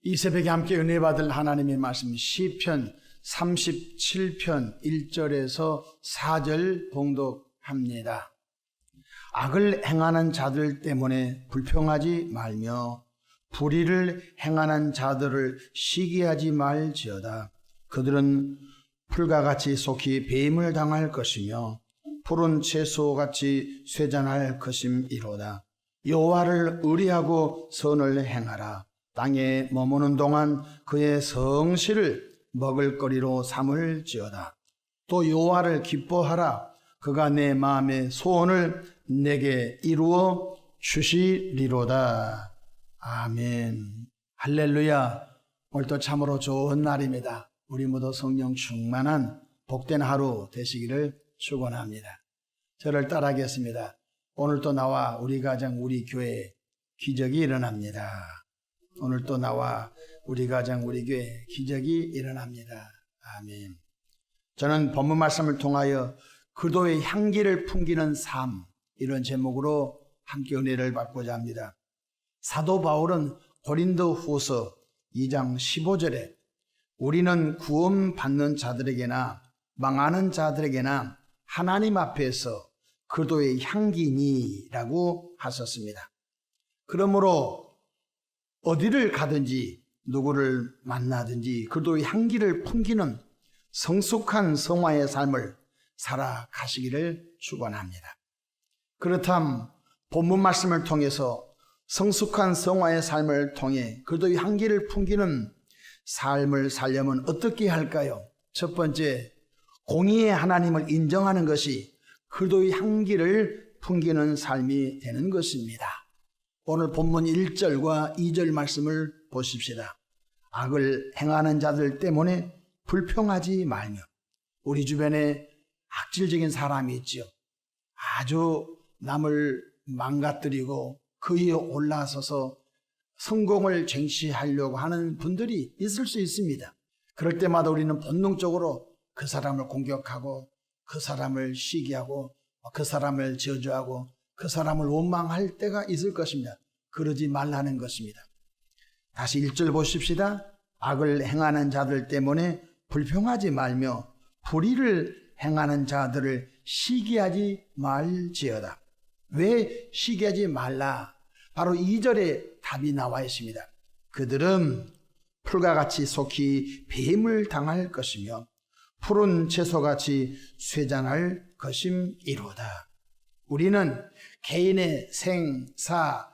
이 새벽에 함께 은혜 받을 하나님의 말씀 시편 37편 1절에서 4절 봉독합니다. 악을 행하는 자들 때문에 불평하지 말며 불의를 행하는 자들을 시기하지 말지어다. 그들은 풀과 같이 속히 배임을 당할 것이며 푸른 채소같이 쇠잔할 것임이로다. 여호와를 의리하고 선을 행하라. 땅에 머무는 동안 그의 성실을 먹을거리로 삼을지어다. 또 여호와를 기뻐하라. 그가 내 마음의 소원을 내게 이루어 주시리로다. 아멘. 할렐루야. 오늘도 참으로 좋은 날입니다. 우리 모두 성령 충만한 복된 하루 되시기를 축원합니다. 저를 따라하겠습니다. 오늘도 나와 우리 가정 우리 교회에 기적이 일어납니다. 오늘도 나와 우리 가정 우리 교회에 기적이 일어납니다. 아멘. 저는 본문 말씀을 통하여 그도의 향기를 풍기는 삶, 이런 제목으로 함께 은혜를 받고자 합니다. 사도 바울은 고린도후서 2장 15절에 우리는 구원받는 자들에게나 망하는 자들에게나 하나님 앞에서 그도의 향기니라고 하셨습니다. 그러므로 어디를 가든지 누구를 만나든지 그도의 향기를 풍기는 성숙한 성화의 삶을 살아가시기를 축원합니다. 그렇다면 본문 말씀을 통해서 성숙한 성화의 삶을 통해 그도의 향기를 풍기는 삶을 살려면 어떻게 할까요? 첫 번째, 공의의 하나님을 인정하는 것이 그도의 향기를 풍기는 삶이 되는 것입니다. 오늘 본문 1절과 2절 말씀을 보십시다. 악을 행하는 자들 때문에 불평하지 말며. 우리 주변에 악질적인 사람이 있죠. 아주 남을 망가뜨리고 그 위에 올라서서 성공을 쟁취하려고 하는 분들이 있을 수 있습니다. 그럴 때마다 우리는 본능적으로 그 사람을 공격하고 그 사람을 시기하고 그 사람을 저주하고 그 사람을 원망할 때가 있을 것입니다. 그러지 말라는 것입니다. 다시 1절 보십시다. 악을 행하는 자들 때문에 불평하지 말며 불의를 행하는 자들을 시기하지 말지어다. 왜 시기하지 말라? 바로 2절에 답이 나와 있습니다. 그들은 풀과 같이 속히 배임을 당할 것이며 푸른 채소같이 쇠잔할 것임이로다. 우리는 개인의 생, 사,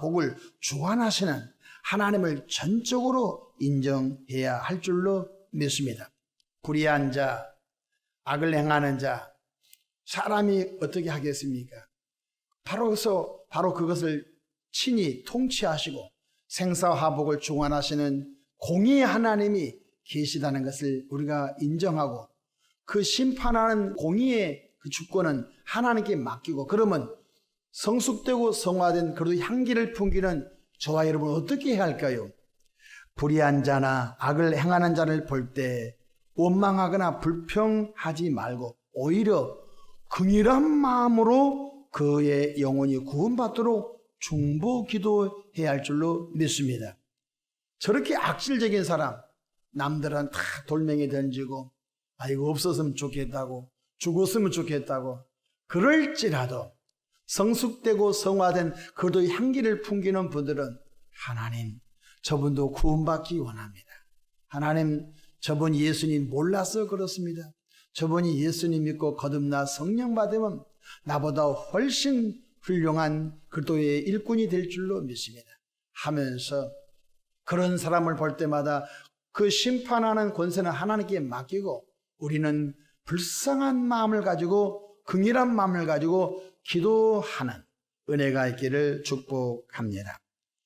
복을 주관하시는 하나님을 전적으로 인정해야 할 줄로 믿습니다. 불의한 자, 악을 행하는 자, 사람이 어떻게 하겠습니까? 바로 그것을 친히 통치하시고 생사화복을 주관하시는 공의의 하나님이 계시다는 것을 우리가 인정하고 그 심판하는 공의의 그 주권은 하나님께 맡기고, 그러면 성숙되고 성화된 그리고 향기를 풍기는 저와 여러분은 어떻게 해야 할까요? 불의한 자나 악을 행하는 자를 볼 때 원망하거나 불평하지 말고 오히려 긍휼한 마음으로 그의 영혼이 구원받도록 중보 기도해야 할 줄로 믿습니다. 저렇게 악질적인 사람, 남들은 다 돌멩이 던지고 이거 없었으면 좋겠다고, 죽었으면 좋겠다고, 그럴지라도 성숙되고 성화된 그도의 향기를 풍기는 분들은 하나님, 저분도 구원받기 원합니다. 하나님, 저분 예수님 몰라서 그렇습니다. 저분이 예수님 믿고 거듭나 성령 받으면 나보다 훨씬 훌륭한 그도의 일꾼이 될 줄로 믿습니다. 하면서 그런 사람을 볼 때마다 그 심판하는 권세는 하나님께 맡기고 우리는 불쌍한 마음을 가지고 긍휼한 마음을 가지고 기도하는 은혜가 있기를 축복합니다.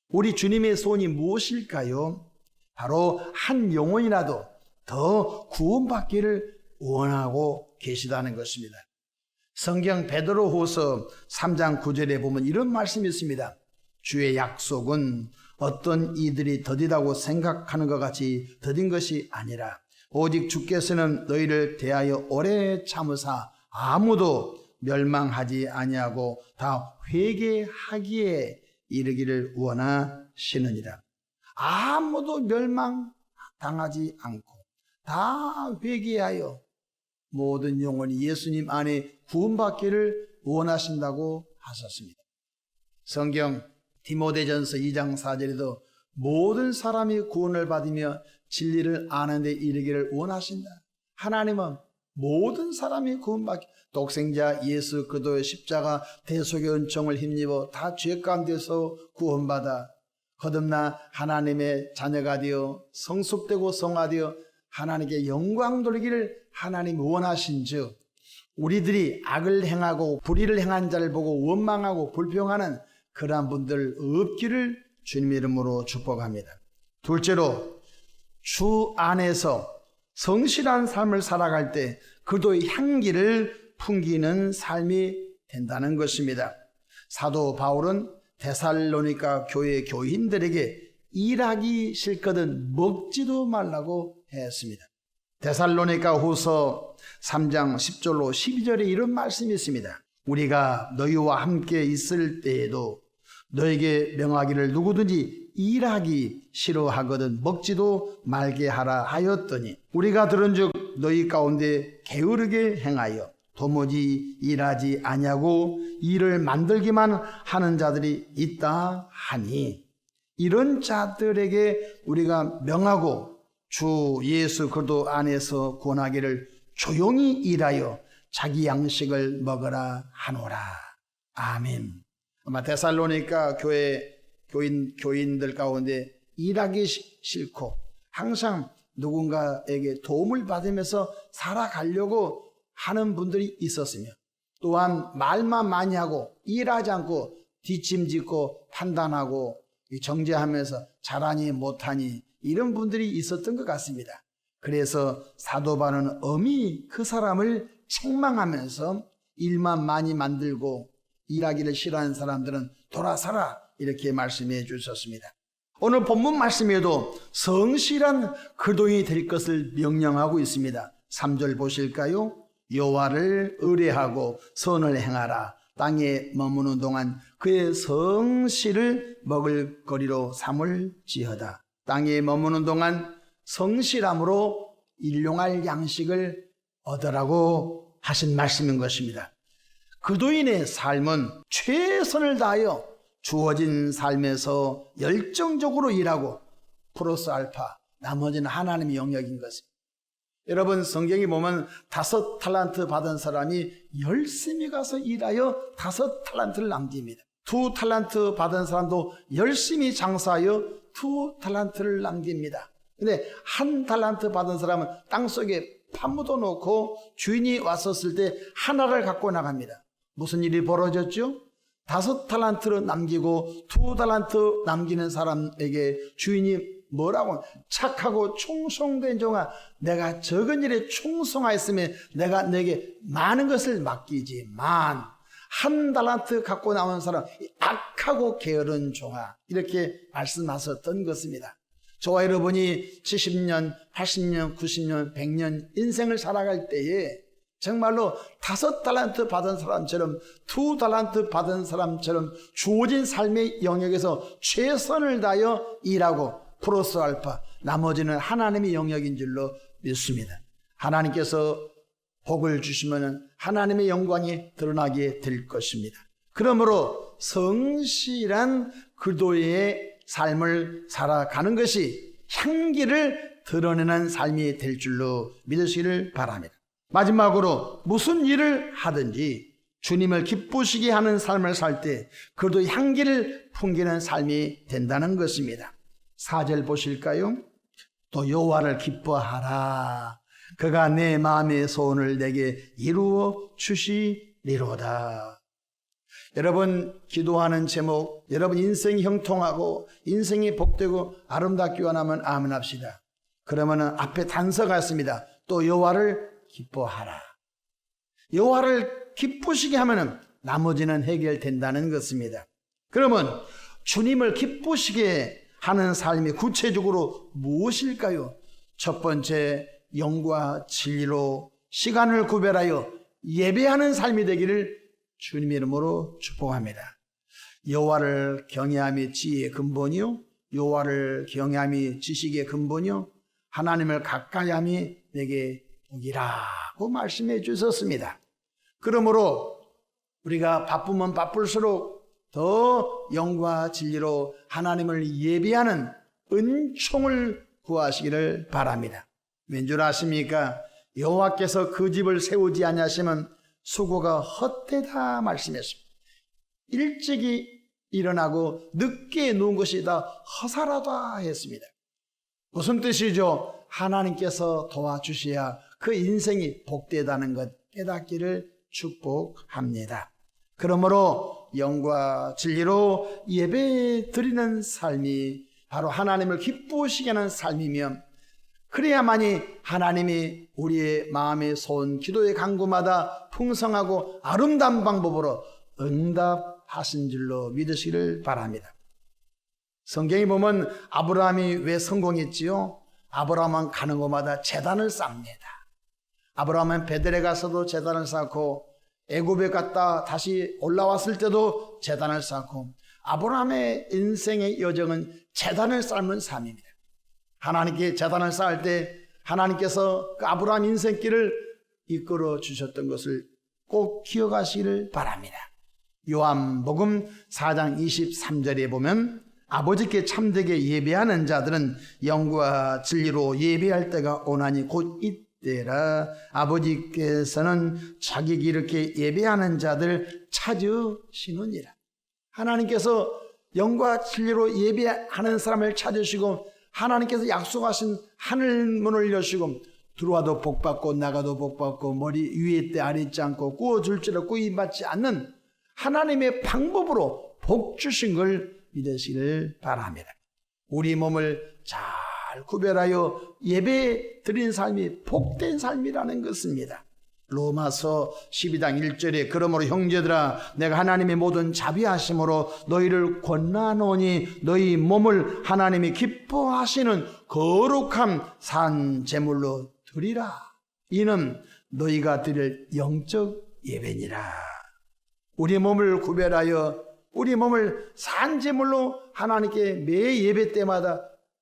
우리 주님의 소원이 무엇일까요? 바로 한 영혼이라도 더 구원받기를 원하고 계시다는 것입니다. 성경 베드로후서 3장 9절에 보면 이런 말씀이 있습니다. 주의 약속은 어떤 이들이 더디다고 생각하는 것 같이 더딘 것이 아니라 오직 주께서는 너희를 대하여 오래 참으사 아무도 멸망하지 아니하고 다 회개하기에 이르기를 원하시느니라. 아무도 멸망당하지 않고 다 회개하여 모든 영혼이 예수님 안에 구원받기를 원하신다고 하셨습니다. 성경 디모데전서 2장 4절에도 모든 사람이 구원을 받으며 진리를 아는 데 이르기를 원하신다. 하나님은 모든 사람이 구원받기, 독생자 예수 그리스도의 십자가 대속의 은총을 힘입어 다 죄 가운데서 구원받아 거듭나 하나님의 자녀가 되어 성숙되고 성화되어 하나님께 영광 돌리기를 하나님이 원하신즉 우리들이 악을 행하고 불의를 행한 자를 보고 원망하고 불평하는 그러한 분들 없기를 주님의 이름으로 축복합니다. 둘째로 주 안에서 성실한 삶을 살아갈 때 그리스도의 향기를 풍기는 삶이 된다는 것입니다. 사도 바울은 데살로니가 교회 교인들에게 일하기 싫거든 먹지도 말라고 했습니다. 데살로니가 후서 3장 10절로 12절에 이런 말씀이 있습니다. 우리가 너희와 함께 있을 때에도 너에게 명하기를 누구든지 일하기 싫어하거든 먹지도 말게 하라 하였더니 우리가 들은즉 너희 가운데 게으르게 행하여 도무지 일하지 아니하고 일을 만들기만 하는 자들이 있다 하니 이런 자들에게 우리가 명하고 주 예수 그리스도 안에서 구원하기를 조용히 일하여 자기 양식을 먹으라 하노라. 아멘. 아마 데살로니가 교인들 가운데 일하기 싫고 항상 누군가에게 도움을 받으면서 살아가려고 하는 분들이 있었으며 또한 말만 많이 하고 일하지 않고 뒷짐짓고 판단하고 정죄하면서 잘하니 못하니 이런 분들이 있었던 것 같습니다. 그래서 사도 바울은 엄히 그 사람을 책망하면서 일만 많이 만들고 일하기를 싫어하는 사람들은 돌아서라 이렇게 말씀해 주셨습니다. 오늘 본문 말씀에도 성실한 그리스도인이 될 것을 명령하고 있습니다. 3절 보실까요? 여호와를 의뢰하고 선을 행하라. 땅에 머무는 동안 그의 성실을 먹을 거리로 삼을지어다. 땅에 머무는 동안 성실함으로 일용할 양식을 얻으라고 하신 말씀인 것입니다. 그리스도인의 삶은 최선을 다하여 주어진 삶에서 열정적으로 일하고 플러스 알파 나머지는 하나님의 영역인 것입니다. 여러분 성경에 보면 5 탈란트 받은 사람이 열심히 가서 일하여 5 탈란트를 남깁니다. 2 탈란트 받은 사람도 열심히 장사하여 2 탈란트를 남깁니다. 근데 1 탈란트 받은 사람은 땅속에 파묻어 놓고 주인이 왔었을 때 하나를 갖고 나갑니다. 무슨 일이 벌어졌죠? 5 탈란트를 남기고 2 탈란트 남기는 사람에게 주인이 뭐라고? 착하고 충성된 종아, 내가 적은 일에 충성하였으면 내가 내게 많은 것을 맡기지만 1 탈란트 갖고 나온 사람 악하고 게으른 종아, 이렇게 말씀하셨던 것입니다. 저와 여러분이 70년, 80년, 90년, 100년 인생을 살아갈 때에 정말로 5 탈란트 받은 사람처럼 2 탈란트 받은 사람처럼 주어진 삶의 영역에서 최선을 다하여 일하고 플러스 알파 나머지는 하나님의 영역인 줄로 믿습니다. 하나님께서 복을 주시면 하나님의 영광이 드러나게 될 것입니다. 그러므로 성실한 그리스도의 삶을 살아가는 것이 향기를 드러내는 삶이 될 줄로 믿으시기를 바랍니다. 마지막으로 무슨 일을 하든지 주님을 기쁘시게 하는 삶을 살 때 그래도 향기를 풍기는 삶이 된다는 것입니다. 4절 보실까요? 또 여호와를 기뻐하라. 그가 내 마음의 소원을 내게 이루어 주시리로다. 여러분 기도하는 제목, 여러분 인생이 형통하고 인생이 복되고 아름답게 원하면 아멘 합시다. 그러면 앞에 단서가 있습니다. 또 여호와를 기뻐하라. 여호와를 기쁘시게 하면 나머지는 해결된다는 것입니다. 그러면 주님을 기쁘시게 하는 삶이 구체적으로 무엇일까요? 첫 번째, 영과 진리로 시간을 구별하여 예배하는 삶이 되기를 주님의 이름으로 축복합니다. 여호와를 경외함이 지혜의 근본이요 여호와를 경외함이 지식의 근본이요 하나님을 가까이함이 내게 복이라고 말씀해 주셨습니다. 그러므로 우리가 바쁘면 바쁠수록 더 영과 진리로 하나님을 예비하는 은총을 구하시기를 바랍니다. 왠줄 아십니까? 여호와께서 그 집을 세우지 아니하시면 수고가 헛되다 말씀했습니다. 일찍이 일어나고 늦게 누운 것이 다 허사라다 했습니다. 무슨 뜻이죠? 하나님께서 도와주셔야 그 인생이 복되다는 것 깨닫기를 축복합니다. 그러므로 영과 진리로 예배 드리는 삶이 바로 하나님을 기쁘시게 하는 삶이며 그래야만이 하나님이 우리의 마음에 솟은 기도의 간구마다 풍성하고 아름다운 방법으로 응답하신 줄로 믿으시기를 바랍니다. 성경에 보면 아브라함이 왜 성공했지요? 아브라함은 가는 곳마다 제단을 쌓습니다. 아브라함은 베델에 가서도 제단을 쌓고 애굽에 갔다 다시 올라왔을 때도 제단을 쌓고 아브라함의 인생의 여정은 제단을 쌓는 삶입니다. 하나님께 제단을 쌓을 때 하나님께서 그 아브라함 인생길을 이끌어 주셨던 것을 꼭 기억하시기를 바랍니다. 요한복음 4장 23절에 보면 아버지께 참되게 예배하는 자들은 영과 진리로 예배할 때가 오나니 곧 이때라. 아버지께서는 자기 이렇게 예배하는 자들 찾으시느니라. 하나님께서 영과 진리로 예배하는 사람을 찾으시고 하나님께서 약속하신 하늘문을 여시고 들어와도 복받고 나가도 복받고 머리 위에 때 아래 있지 않고 구워줄지라 구입받지 않는 하나님의 방법으로 복 주신 걸 믿으시기를 바랍니다. 우리 몸을 잘 구별하여 예배 드린 삶이 복된 삶이라는 것입니다. 로마서 12장 1절에 그러므로 형제들아 내가 하나님의 모든 자비하심으로 너희를 권하노니 너희 몸을 하나님이 기뻐하시는 거룩한 산 제물로 드리라. 이는 너희가 드릴 영적 예배니라. 우리 몸을 구별하여 우리 몸을 산 제물로 하나님께 매 예배 때마다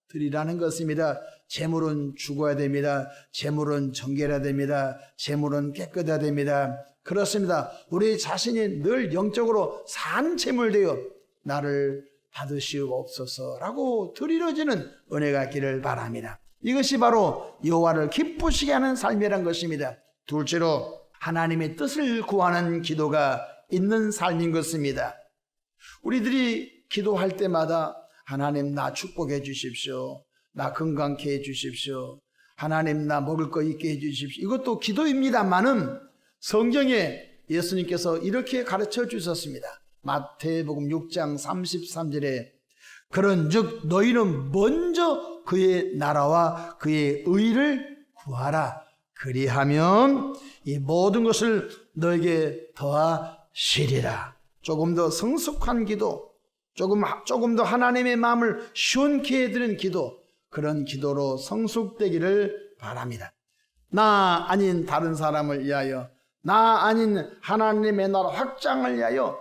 드리라는 것입니다. 제물은 죽어야 됩니다. 제물은 정결해야 됩니다. 제물은 깨끗해야 됩니다. 그렇습니다. 우리 자신이 늘 영적으로 산 제물 되어 나를 받으시옵소서라고 드리러지는 은혜가 있기를 바랍니다. 이것이 바로 여호와를 기쁘시게 하는 삶이란 것입니다. 둘째로 하나님의 뜻을 구하는 기도가 있는 삶인 것입니다. 우리들이 기도할 때마다 하나님 나 축복해 주십시오. 나 건강케 해 주십시오. 하나님 나 먹을 거 있게 해 주십시오. 이것도 기도입니다만은 성경에 예수님께서 이렇게 가르쳐 주셨습니다. 마태복음 6장 33절에 그런즉 너희는 먼저 그의 나라와 그의 의를 구하라. 그리하면 이 모든 것을 너에게 더하시리라. 조금 더 성숙한 기도, 조금 더 하나님의 마음을 시원케 해드리는 기도, 그런 기도로 성숙되기를 바랍니다. 나 아닌 다른 사람을 위하여, 나 아닌 하나님의 나라 확장을 위하여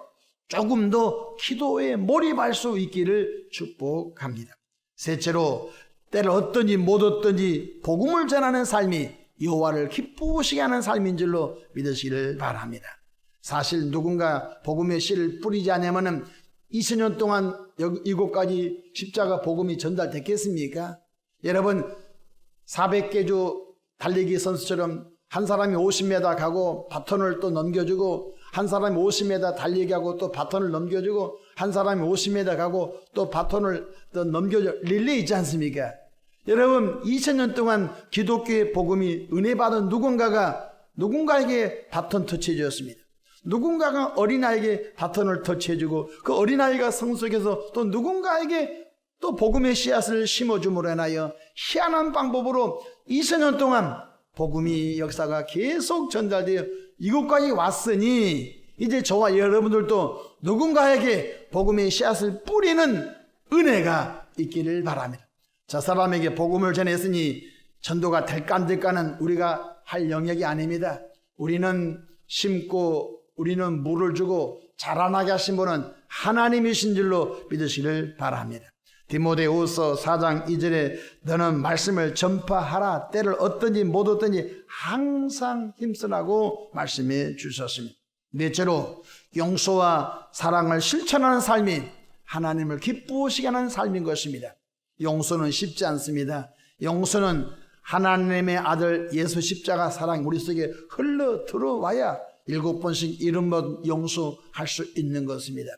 조금 더 기도에 몰입할 수 있기를 축복합니다. 셋째로 때를 얻든지 못 얻든지 복음을 전하는 삶이 여호와를 기쁘시게 하는 삶인 줄로 믿으시기를 바랍니다. 사실 누군가 복음의 씨를 뿌리지 않으면 20년 동안 이곳까지 십자가 복음이 전달됐겠습니까? 여러분 400개주 달리기 선수처럼 한 사람이 50m 가고 바톤을 또 넘겨주고 한 사람이 50m 달리기하고 또 바톤을 넘겨주고 한 사람이 50m 가고 또 바톤을 또 넘겨줘 릴레이 있지 않습니까? 여러분 2000년 동안 기독교의 복음이 은혜 받은 누군가에게 바톤 터치해 주었습니다. 누군가가 어린아이에게 바톤을 터치해주고 그 어린아이가 성숙해서 또 누군가에게 또 복음의 씨앗을 심어줌으로 인하여 희한한 방법으로 2000년 동안 복음의 역사가 계속 전달되어 이곳까지 왔으니 이제 저와 여러분들도 누군가에게 복음의 씨앗을 뿌리는 은혜가 있기를 바랍니다. 저 사람에게 복음을 전했으니 전도가 될까 안 될까는 우리가 할 영역이 아닙니다. 우리는 심고 우리는 물을 주고 자라나게 하신 분은 하나님이신 줄로 믿으시기를 바랍니다. 디모데후서 4장 2절에 너는 말씀을 전파하라. 때를 얻든지 못 얻든지 항상 힘쓰라고 말씀해 주셨습니다. 넷째로 용서와 사랑을 실천하는 삶이 하나님을 기쁘시게 하는 삶인 것입니다. 용서는 쉽지 않습니다. 용서는 하나님의 아들 예수 십자가 사랑 우리 속에 흘러 들어와야 7번씩 70번 용서할 수 있는 것입니다.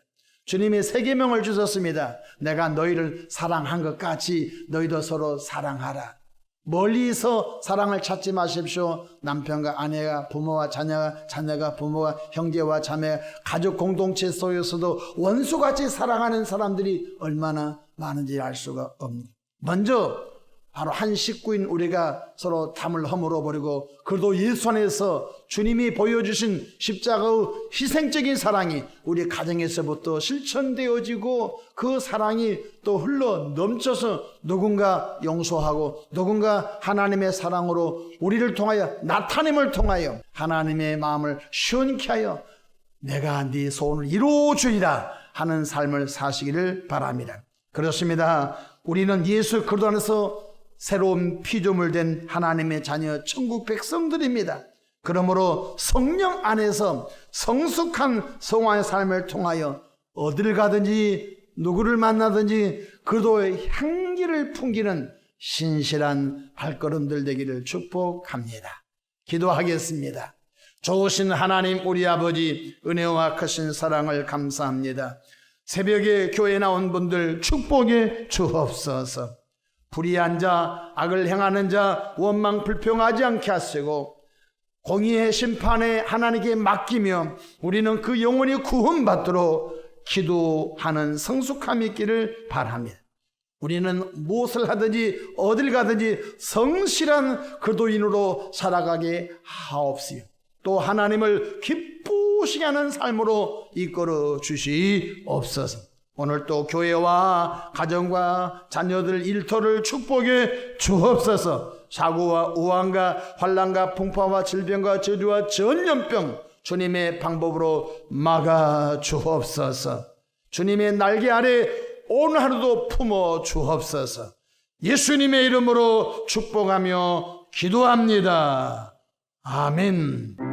주님이 세 계명을 주셨습니다. 내가 너희를 사랑한 것 같이 너희도 서로 사랑하라. 멀리서 사랑을 찾지 마십시오. 남편과 아내가, 부모와 자녀가, 자녀가 부모와, 형제와 자매, 가족 공동체 속에서도 원수같이 사랑하는 사람들이 얼마나 많은지 알 수가 없습니다. 먼저 바로 한 식구인 우리가 서로 담을 허물어 버리고, 그래도 예수 안에서 주님이 보여주신 십자가의 희생적인 사랑이 우리 가정에서부터 실천되어지고, 그 사랑이 또 흘러 넘쳐서 누군가 용서하고 누군가 하나님의 사랑으로 우리를 통하여, 나타냄을 통하여 하나님의 마음을 시원케 하여 내가 네 소원을 이루어주리라 하는 삶을 사시기를 바랍니다. 그렇습니다. 우리는 예수 그리스도 안에서 새로운 피조물 된 하나님의 자녀 천국 백성들입니다. 그러므로 성령 안에서 성숙한 성화의 삶을 통하여 어딜 가든지 누구를 만나든지 그리스도의 향기를 풍기는 신실한 발걸음들 되기를 축복합니다. 기도하겠습니다. 좋으신 하나님 우리 아버지, 은혜와 크신 사랑을 감사합니다. 새벽에 교회에 나온 분들 축복해 주옵소서. 불의한 자, 악을 행하는 자, 원망 불평하지 않게 하시고 공의의 심판에 하나님께 맡기며 우리는 그 영혼이 구원받도록 기도하는 성숙함이 있기를 바랍니다. 우리는 무엇을 하든지 어딜 가든지 성실한 그도인으로 살아가게 하옵시며 또 하나님을 기쁘시게 하는 삶으로 이끌어 주시옵소서. 오늘 또 교회와 가정과 자녀들 일터를 축복해 주옵소서. 사고와 우환과 환난과 풍파와 질병과 저주와 전염병 주님의 방법으로 막아 주옵소서. 주님의 날개 아래 오늘 하루도 품어 주옵소서. 예수님의 이름으로 축복하며 기도합니다. 아멘.